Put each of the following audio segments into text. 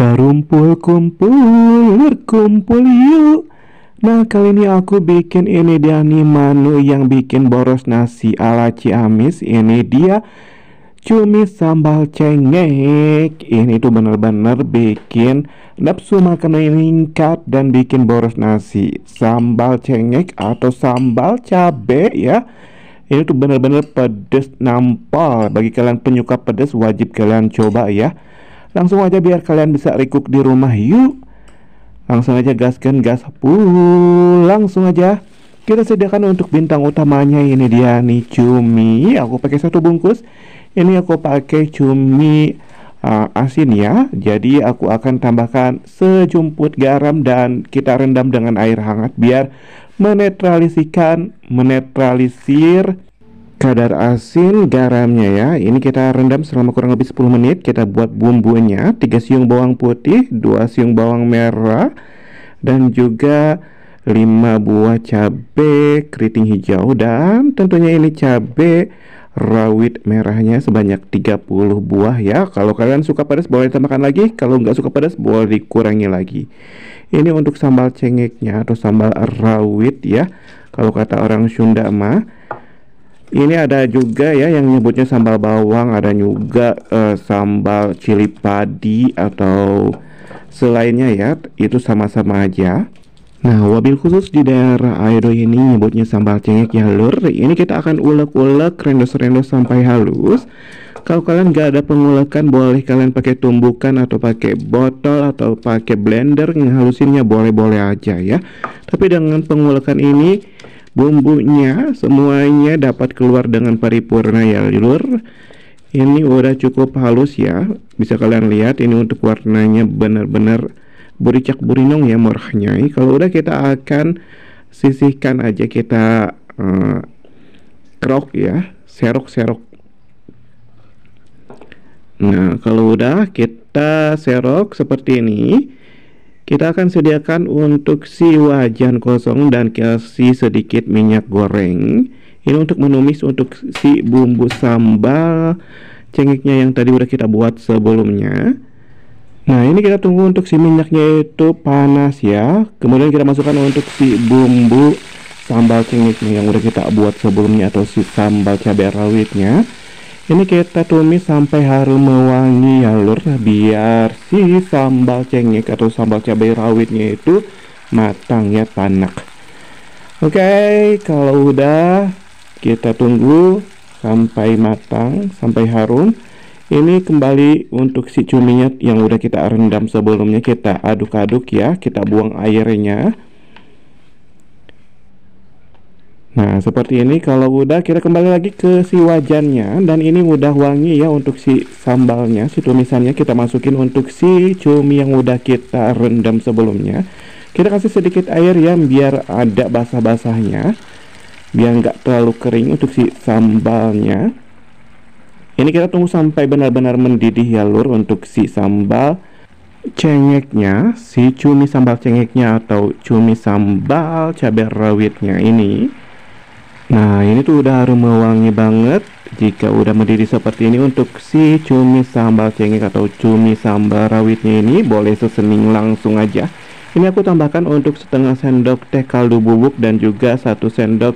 Kumpul-kumpul, berkumpul yuk. Nah, kali ini aku bikin ini dia nih menu yang bikin boros nasi ala Ciamis. Ini dia cumi sambal cengek. Ini tuh bener-bener bikin nafsu makan meningkat dan bikin boros nasi. Sambal cengek atau sambal cabe ya. Ini tuh bener-bener pedes nampol. Bagi kalian penyuka pedes wajib kalian coba ya. Langsung aja biar kalian bisa recook di rumah yuk. Langsung aja gaskan gaspol. Langsung aja kita sediakan untuk bintang utamanya. Ini dia nih cumi. Aku pakai 1 bungkus. Ini aku pakai cumi asin ya. Jadi aku akan tambahkan sejumput garam dan kita rendam dengan air hangat biar menetralisir kadar asin garamnya ya. Ini kita rendam selama kurang lebih 10 menit. Kita buat bumbunya 3 siung bawang putih, 2 siung bawang merah, dan juga 5 buah cabai keriting hijau. Dan tentunya ini cabai rawit merahnya sebanyak 30 buah ya. Kalau kalian suka pedas boleh tambahkan lagi. Kalau nggak suka pedas boleh dikurangi lagi. Ini untuk sambal cengeknya atau sambal rawit ya. Kalau kata orang Sunda mah. Ini ada juga ya yang nyebutnya sambal bawang, ada juga sambal cili padi atau selainnya ya, itu sama-sama aja. Nah, wabil khusus di daerah Aido ini nyebutnya sambal cengek ya lur. Ini kita akan ulek-ulek rendos-rendos sampai halus. Kalau kalian gak ada pengulekan boleh kalian pakai tumbukan atau pakai botol atau pakai blender, ngehalusinnya boleh-boleh aja ya. Tapi dengan pengulekan ini bumbunya semuanya dapat keluar dengan paripurna ya lur. Ini udah cukup halus ya. Bisa kalian lihat ini untuk warnanya benar-benar buricak burinong ya murahnya. Kalau udah kita akan sisihkan aja, kita kerok ya, serok-serok. Nah, kalau udah kita serok seperti ini, kita akan sediakan untuk si wajan kosong dan kasih sedikit minyak goreng. Ini untuk menumis untuk si bumbu sambal cengeknya yang tadi udah kita buat sebelumnya. Nah, ini kita tunggu untuk si minyaknya itu panas ya. Kemudian kita masukkan untuk si bumbu sambal cengeknya yang udah kita buat sebelumnya atau si sambal cabai rawitnya. Ini kita tumis sampai harum mewangi ya lur, biar si sambal cengek atau sambal cabai rawitnya itu matang ya, panak. Oke, kalau udah kita tunggu sampai matang, sampai harum. Ini kembali untuk si cuminya yang udah kita rendam sebelumnya, kita aduk-aduk ya, kita buang airnya. Nah, seperti ini. Kalau udah kita kembali lagi ke si wajannya. Dan ini udah wangi ya untuk si sambalnya, si tumisannya kita masukin untuk si cumi yang udah kita rendam sebelumnya. Kita kasih sedikit air ya biar ada basah-basahnya, biar nggak terlalu kering untuk si sambalnya. Ini kita tunggu sampai benar-benar mendidih ya lur untuk si sambal cengeknya, si cumi sambal cengeknya atau cumi sambal cabai rawitnya ini. Nah, ini tuh udah harum wangi banget. Jika udah mendidih seperti ini untuk si cumi sambal cengek atau cumi sambal rawitnya ini, boleh sesening langsung aja. Ini aku tambahkan untuk setengah sendok teh kaldu bubuk dan juga 1 sendok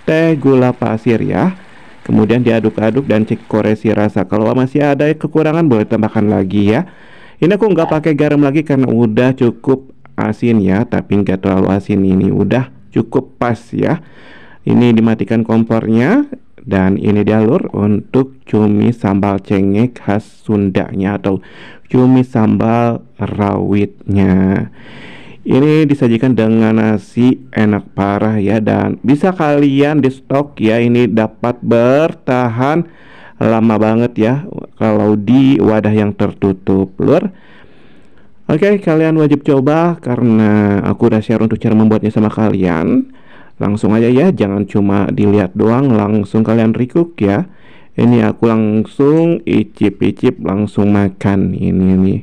teh gula pasir ya. Kemudian diaduk-aduk dan cek koreksi rasa. Kalau masih ada kekurangan boleh tambahkan lagi ya. Ini aku nggak pakai garam lagi karena udah cukup asin ya, tapi nggak terlalu asin, ini udah cukup pas ya. Ini dimatikan kompornya. Dan ini dia lur untuk cumi sambal cengek khas Sundanya atau cumi sambal rawitnya. Ini disajikan dengan nasi enak parah ya, dan bisa kalian di stok ya. Ini dapat bertahan lama banget ya kalau di wadah yang tertutup lur. Oke, kalian wajib coba karena aku udah share untuk cara membuatnya sama kalian. Langsung aja ya, jangan cuma dilihat doang, langsung kalian recook ya. Ini aku langsung icip-icip, langsung makan ini nih.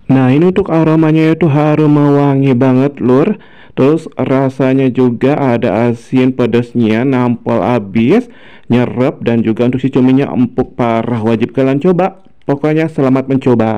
Nah, ini untuk aromanya itu harum wangi banget lur. Terus rasanya juga ada asin pedasnya, nampol abis, nyerep, dan juga untuk si cuminya empuk parah. Wajib kalian coba. Pokoknya selamat mencoba.